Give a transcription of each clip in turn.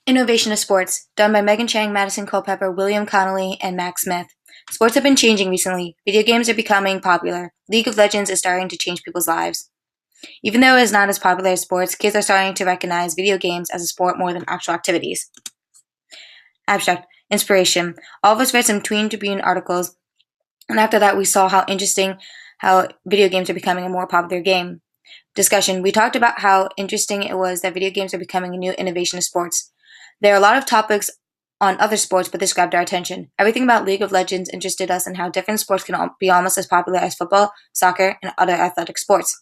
Innovation of Sports, done by Megan Chang, Madison Culpepper, William Connolly, and Max Smith. Sports have been changing recently. Video games are becoming popular. League of Legends is starting to change people's lives. Even though it is not as popular as sports, kids are starting to recognize video games as a sport more than actual activities. Abstract. Inspiration. All of us read some Tween Tribune articles, and after that we saw how video games are becoming a more popular game. Discussion. We talked about how interesting it was that video games are becoming a new innovation of sports. There are a lot of topics on other sports, but this grabbed our attention. Everything about League of Legends interested us in how different sports can be almost as popular as football, soccer, and other athletic sports.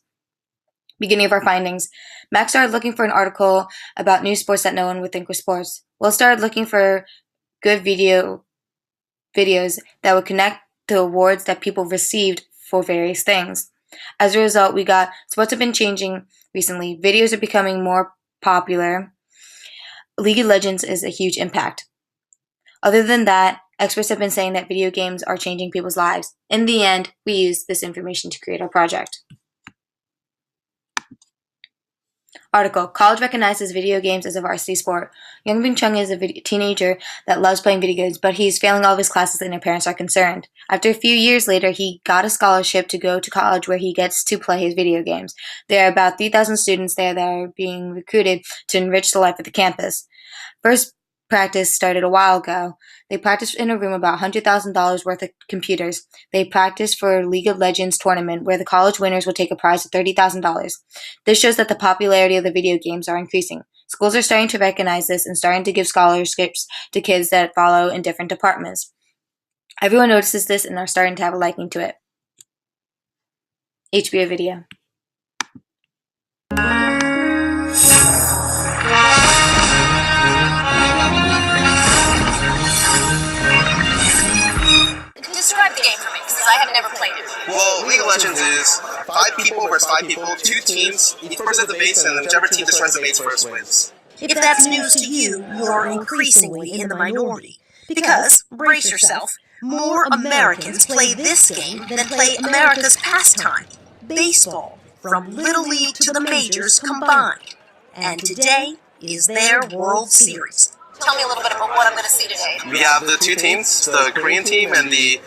Beginning of our findings. Max started looking for an article about new sports that no one would think were sports. Will started looking for good videos that would connect the awards that people received for various things. As a result, we got sports have been changing recently. Videos are becoming more popular. League of Legends is a huge impact. Other than that, experts have been saying that video games are changing people's lives. In the end, we used this information to create our project. Article. College recognizes video games as a varsity sport. Youngbin Chung is a teenager that loves playing video games, but he's failing all of his classes and his parents are concerned. After a few years later, he got a scholarship to go to college where he gets to play his video games. There are about 3,000 students there that are being recruited to enrich the life of the campus. First practice started a while ago. They practiced in a room about $100,000 worth of computers. They practiced for a League of Legends tournament where the college winners will take a prize of $30,000. This shows that the popularity of the video games are increasing. Schools are starting to recognize this and starting to give scholarships to kids that follow in different departments. Everyone notices this and are starting to have a liking to it. HBO video. Describe the game for me, because I have never played it. Well, League of Legends is 5 people versus 5 people, 2 teams, each person has a base, and whichever team destroys the base first wins. If that's news to you, you're increasingly in the minority. Because, brace yourself, more Americans play this game than play America's pastime, baseball, from Little League to the majors combined. And today is their World Series. Tell me a little bit about what I'm going to see today. We have the 2 teams, the Korean team and the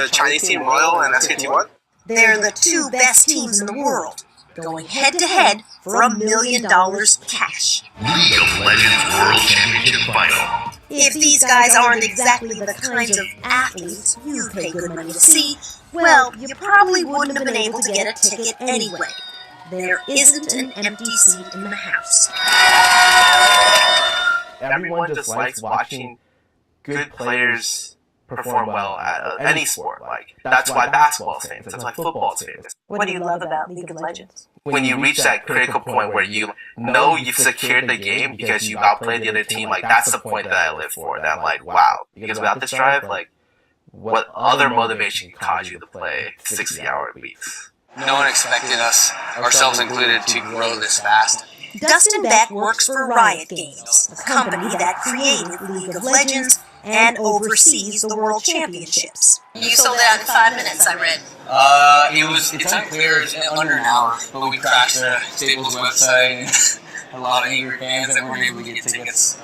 Chinese team, Royal and SKT1. They're the 2 best teams in the world, going head-to-head for $1 million cash. League of Legends World Championship Final. If these guys aren't exactly the kinds of athletes you pay good money to see, well, you probably wouldn't have been able to get a ticket anyway. There isn't an empty seat in the house. Everyone just likes watching good players perform well at any sport. Like, that's why basketball is famous. That's why football is famous. What do you love about League of Legends? When you reach that critical point where you know you've secured the game because you outplayed the other team, like, that's the point that I live for. That I'm like, wow, because without this drive, like, what other motivation could cause you to play 60-hour weeks? No one expected us, ourselves included, to grow this fast. Dustin Beck works for Riot Games, the company that created League of Legends and oversees the World Championships. You sold it out in 5 minutes, I read. It's unclear, it's under an hour, but we crashed the Staples website and a lot of angry fans that weren't able to get tickets.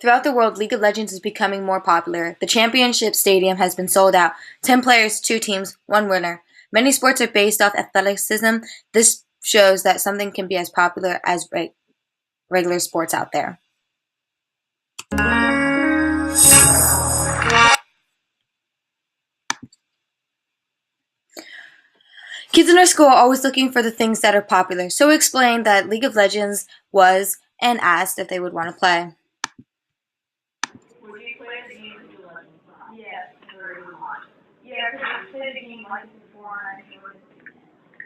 Throughout the world, League of Legends is becoming more popular. The championship stadium has been sold out. 10 players, 2 teams, 1 winner. Many sports are based off athleticism. This shows that something can be as popular as regular sports out there. Kids in our school are always looking for the things that are popular, so we explained that League of Legends was and asked if they would want to play. Would you play the game of Legends? Yes, very much. Yeah, because I've played the game like before and I enjoyed it.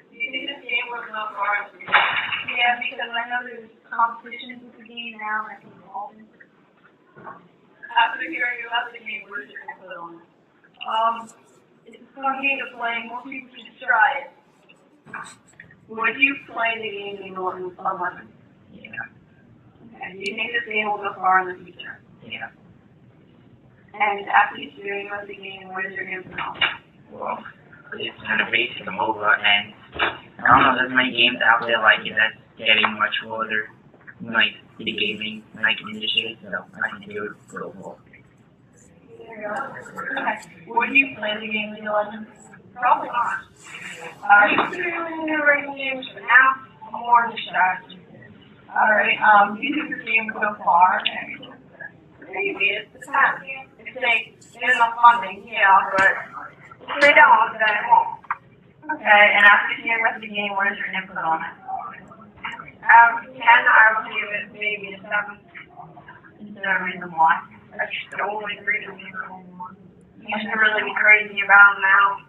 Do you think this game was enough for us? Yeah, because I know there's competitions with the game now and I can involve in. After hearing about the game, what is your input on it? It's a fun game to play. More people should try it. Would you play the game of Legends? Yeah. Okay. Do you think this game will go far in the future? Yeah. And after you hearing about the game, what is your input on it? Well, it's kind of basic MOBA, and I don't know, there's many games out there like it that's getting much further, like the gaming industry, so I think it would go well. Okay. Would you play the game League of Legends? Probably not. I used to do new racing games, but now I'm more into strategy. Alright, you took your game so far, and maybe it's fun. If they get enough funding, yeah, but if they don't, then it won't. Okay, and after seeing the rest of the game, what is your input on it? Out of 10, I would give it maybe a 7. Is there a reason why? That's the only reason why. You used to really be crazy about them now.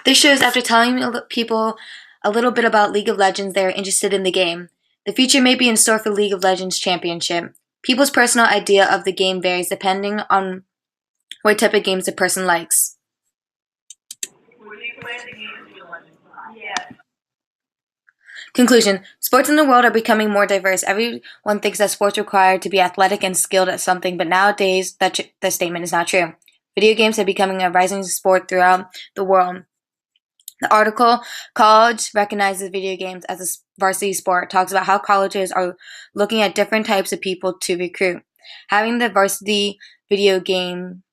This shows after telling people a little bit about League of Legends, they are interested in the game. The future may be in store for League of Legends Championship. People's personal idea of the game varies depending on what type of games the person likes. Would you play the game League of Legends? Yes. Conclusion. Sports in the world are becoming more diverse. Everyone thinks that sports require to be athletic and skilled at something, but nowadays that statement is not true. Video games are becoming a rising sport throughout the world. The article, College Recognizes Video Games as a Varsity Sport, talks about how colleges are looking at different types of people to recruit. Having the varsity video game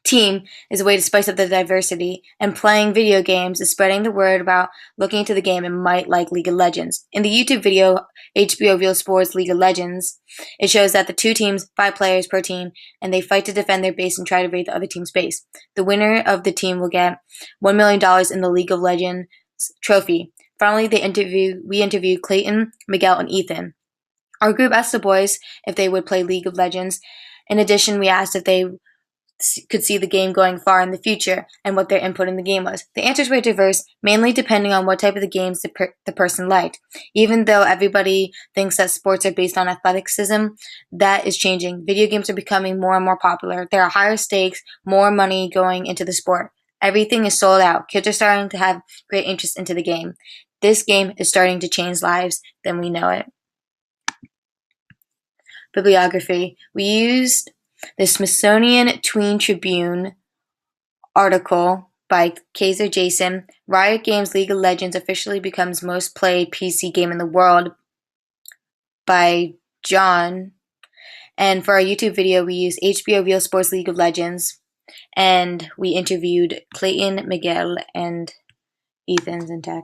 team is a way to spice up the diversity, and playing video games is spreading the word about looking into the game and might like League of Legends. In the YouTube video, HBO Real Sports League of Legends, it shows that the two teams, 5 players per team, and they fight to defend their base and try to raid the other team's base. The winner of the team will get $1 million in the League of Legends trophy. Finally, we interviewed Clayton, Miguel, and Ethan. Our group asked the boys if they would play League of Legends. In addition, we asked if they could see the game going far in the future and what their input in the game was. The answers were diverse, mainly depending on what type of the games the person liked. Even though everybody thinks that sports are based on athleticism, that is changing. Video games are becoming more and more popular. There are higher stakes, more money going into the sport. Everything is sold out. Kids are starting to have great interest into the game. This game is starting to change lives than we know it. Bibliography. We used the Smithsonian Tween Tribune article by Kaiser Jason, Riot Games League of Legends officially becomes most played PC game in the world by John. And for our YouTube video, we used HBO Real Sports League of Legends, and we interviewed Clayton, Miguel, and Ethan Zintak.